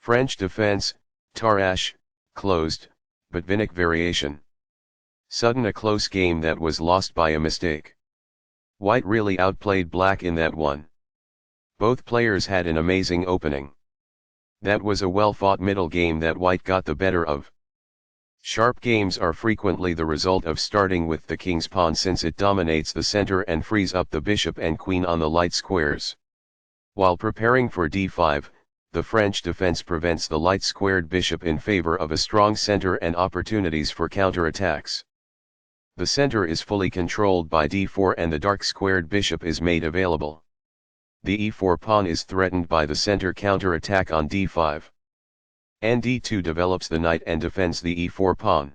French defense, Tarrasch, closed, Botvinnik variation. Sudden a close game that was lost by a mistake. White really outplayed black in that one. Both players had an amazing opening. That was a well-fought middle game that white got the better of. Sharp games are frequently the result of starting with the king's pawn since it dominates the center and frees up the bishop and queen on the light squares. While preparing for d5, the French defense prevents the light-squared bishop in favor of a strong center and opportunities for counterattacks. The center is fully controlled by d4 and the dark-squared bishop is made available. The e4 pawn is threatened by the center counterattack on d5. d2 develops the knight and defends the e4 pawn.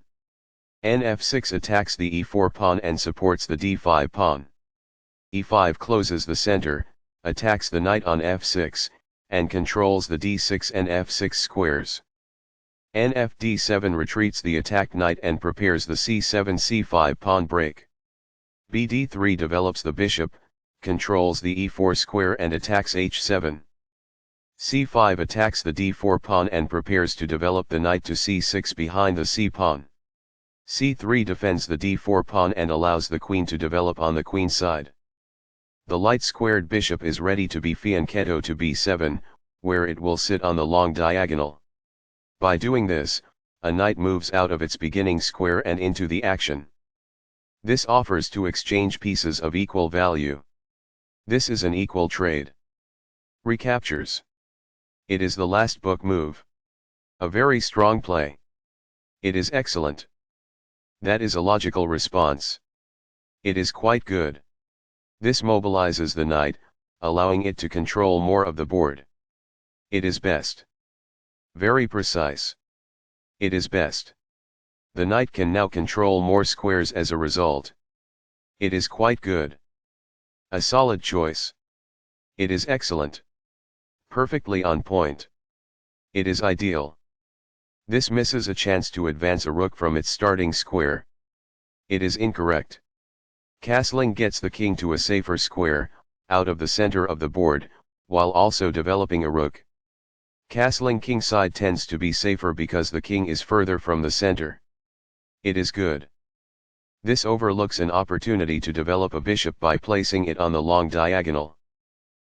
f6 attacks the e4 pawn and supports the d5 pawn. e5 closes the center, attacks the knight on f6, and controls the d6 and f6 squares. d7 retreats the attacked knight and prepares the c7-c5 pawn break. d3 develops the bishop, controls the e4 square and attacks h7. c5 attacks the d4 pawn and prepares to develop the knight to c6 behind the c pawn. c3 defends the d4 pawn and allows the queen to develop on the queen side. The light-squared bishop is ready to be fianchetto to b7, where it will sit on the long diagonal. By doing this, a knight moves out of its beginning square and into the action. This offers to exchange pieces of equal value. This is an equal trade. Recaptures. It is the last book move. A very strong play. It is excellent. That is a logical response. It is quite good. This mobilizes the knight, allowing it to control more of the board. It is best. Very precise. It is best. The knight can now control more squares as a result. It is quite good. A solid choice. It is excellent. Perfectly on point. It is ideal. This misses a chance to advance a rook from its starting square. It is incorrect. Castling gets the king to a safer square, out of the center of the board, while also developing a rook. Castling kingside tends to be safer because the king is further from the center. It is good. This overlooks an opportunity to develop a bishop by placing it on the long diagonal.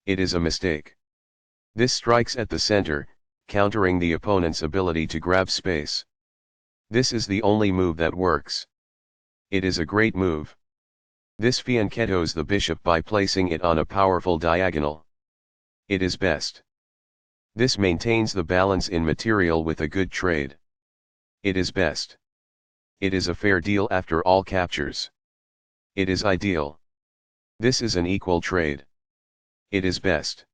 It is a mistake. This strikes at the center, countering the opponent's ability to grab space. This is the only move that works. It is a great move. This fianchettos the bishop by placing it on a powerful diagonal. It is best. This maintains the balance in material with a good trade. It is best. It is a fair deal after all captures. It is ideal. This is an equal trade. It is best.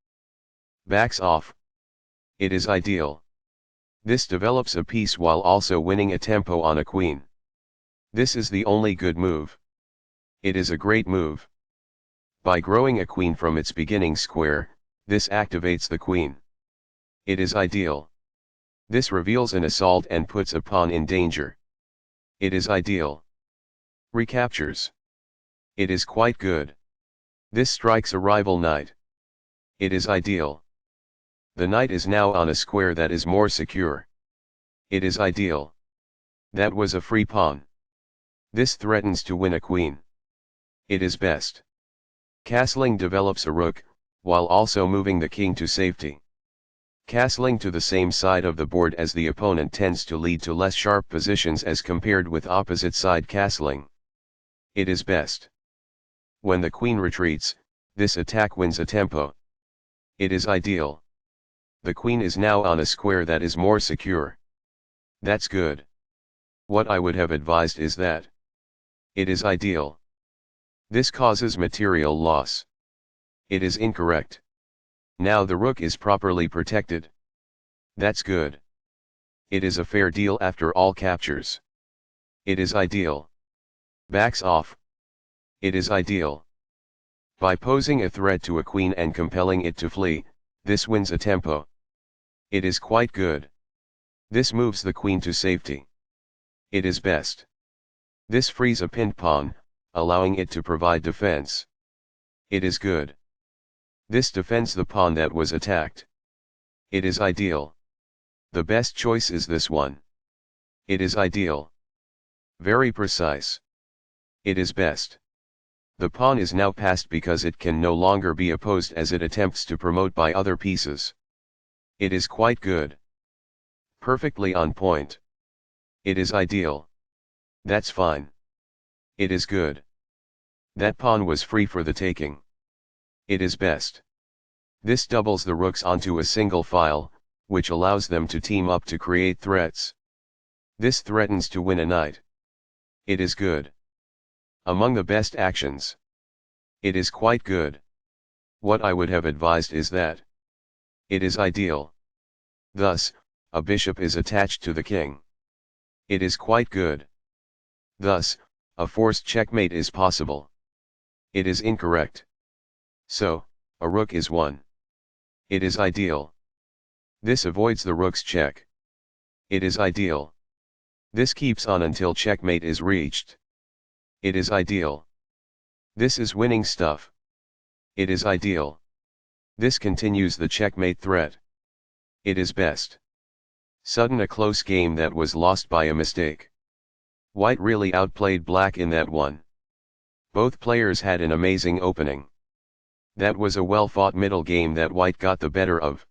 Backs off. It is ideal. This develops a piece while also winning a tempo on a queen. This is the only good move. It is a great move. By growing a queen from its beginning square, this activates the queen. It is ideal. This reveals an assault and puts a pawn in danger. It is ideal. Recaptures. It is quite good. This strikes a rival knight. It is ideal. The knight is now on a square that is more secure. It is ideal. That was a free pawn. This threatens to win a queen. It is best. Castling develops a rook, while also moving the king to safety. Castling to the same side of the board as the opponent tends to lead to less sharp positions as compared with opposite side castling. It is best. When the queen retreats, this attack wins a tempo. It is ideal. The queen is now on a square that is more secure. That's good. What I would have advised is that. It is ideal. This causes material loss. It is incorrect. Now the rook is properly protected. That's good. It is a fair deal after all captures. It is ideal. Backs off. It is ideal. By posing a threat to a queen and compelling it to flee, this wins a tempo. It is quite good. This moves the queen to safety. It is best. This frees a pinned pawn, allowing it to provide defense. It is good. This defends the pawn that was attacked. It is ideal. The best choice is this one. It is ideal. Very precise. It is best. The pawn is now passed because it can no longer be opposed as it attempts to promote by other pieces. It is quite good. Perfectly on point. It is ideal. That's fine. It is good. That pawn was free for the taking. It is best. This doubles the rooks onto a single file, which allows them to team up to create threats. This threatens to win a knight. It is good. Among the best actions. It is quite good. What I would have advised is that. It is ideal. Thus, a bishop is attached to the king. It is quite good. Thus, a forced checkmate is possible. It is incorrect. So, a rook is won. It is ideal. This avoids the rook's check. It is ideal. This keeps on until checkmate is reached. It is ideal. This is winning stuff. It is ideal. This continues the checkmate threat. It is best. Sudden a close game that was lost by a mistake. White really outplayed black in that one. Both players had an amazing opening. That was a well-fought middle game that white got the better of.